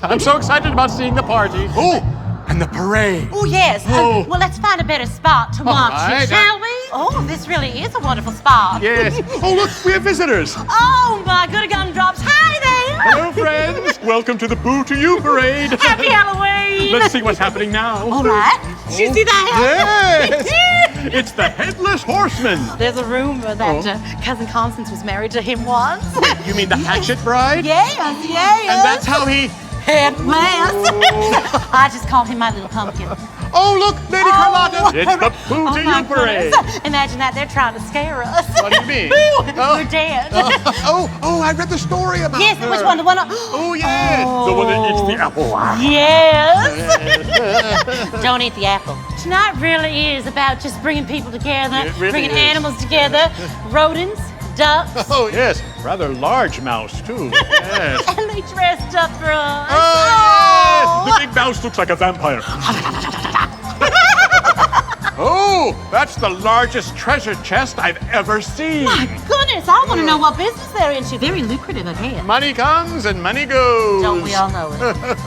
I'm so excited about seeing the party. Oh, and the parade. Oh, yes. Oh. Well, let's find a better spot to watch right. it, shall we? Oh, this really is a wonderful spot. Yes. Oh, look, we have visitors. Oh, my goody gumdrops. Hi there. Hello, friends. Welcome to the Boo to You parade. Happy Halloween. Let's see what's happening now. All right. Did you see that? Yes. It's the Headless Horseman. There's a rumor that Cousin Constance was married to him once. You mean the Hatchet Bride? Yes. And that's how he... Headless. I just called him my little pumpkin. Oh, look, Lady Carlotta. It's the Boo to my You parade. goodness. Imagine that. They're trying to scare us. What do you mean? Boo! We're dead. I read the story about Yes, her. which one? The one on... Oh, yes. The one that eats the apple. Yes. Don't eat the apple. Tonight really is about just bringing people together, It really bringing is. animals together, rodents, ducks, Oh, yes. Rather large mouse, too. Yes. and they dressed up for us. Oh, yes. The big mouse looks like a vampire. Oh, that's the largest treasure chest I've ever seen. My goodness, I want to know what business they're into. Very lucrative, I bet. Money comes and money goes. Don't we all know it?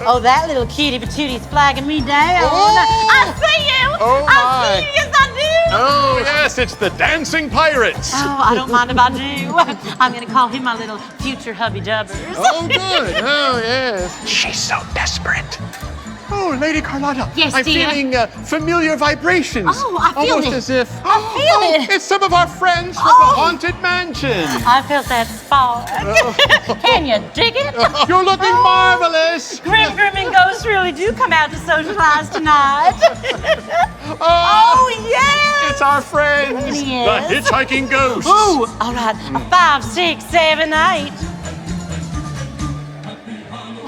Oh, that little kitty patooty's flagging me down. Oh. I see you. Oh, I my. see you. Yes, I do. Oh, yes, it's the Dancing Pirates. Oh, I don't mind if I do. I'm going to call him my little future hubby dubbers. Oh, good. Oh, yes. She's so desperate. Oh, Lady Carlotta. Yes, I'm dear. feeling familiar vibrations. Oh, I feel Almost it. as if... I feel it. It's some of our friends from Oh. the Haunted Mansion. I felt that spark. Can you dig it? You're looking marvelous. Grim and Ghost really do come out to socialize tonight. Oh, Oh, yes. it's our friends. It is. The hitchhiking ghosts. Ooh, all right. 5, 6, 7, 8.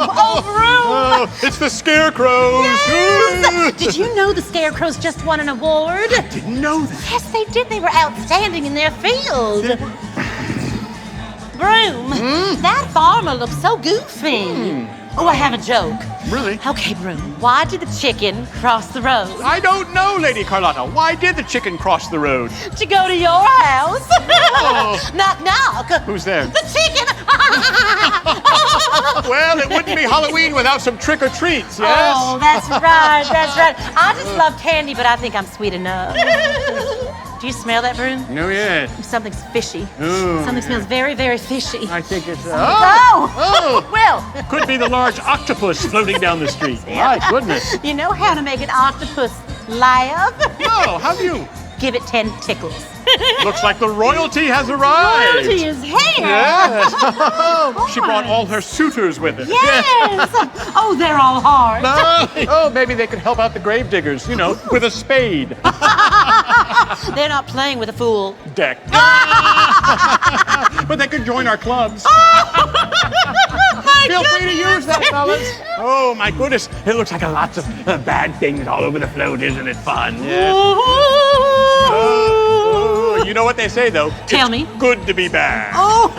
Oh, Broome. Oh, it's the scarecrows. Yes. Did you know the Scarecrows just won an award? Didn't know that. Yes, they did. They were outstanding in their field. Broome, that farmer looks so goofy. Oh, I have a joke. Really? Okay, Broome, why did the chicken cross the road? I don't know, Lady Carlotta. Why did the chicken cross the road? To go to your house. Oh. Knock, knock. Who's there? The chicken. Well, it wouldn't be Halloween without some trick-or-treats, yes? Oh, that's right, that's right. I just love candy, but I think I'm sweet enough. Do you smell that, Broome? No, yes. Something's fishy. Ooh, Something smells very, very fishy. I think it's... Oh! Well, Could be the large octopus floating down the street. My goodness. you know how to make an octopus laugh? Oh, have you? Give it 10 tickles. Looks like the royalty has arrived. Royalty is here. Yes. She brought all her suitors with her. Yes. Oh, they're all hard. Oh, maybe they could help out the grave diggers, with a spade. They're not playing with a fool. Deck. But they could join our clubs. Feel free to use that, fellas. Oh, my goodness. It looks like lots of bad things all over the float. Isn't it fun? Yes. Oh, you know what they say, though? Tell me. Good to be bad. Oh.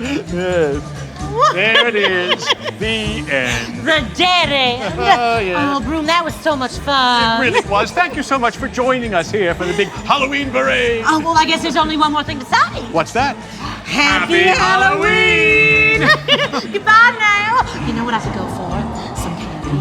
Yes. There it is. The end. The dead end. Oh, yes. Oh, Broome, that was so much fun. It really was. Thank you so much for joining us here for the big Halloween parade. Oh, well, I guess there's only one more thing to say. What's that? Happy Halloween! Goodbye now. You know what I could go for? Some candy.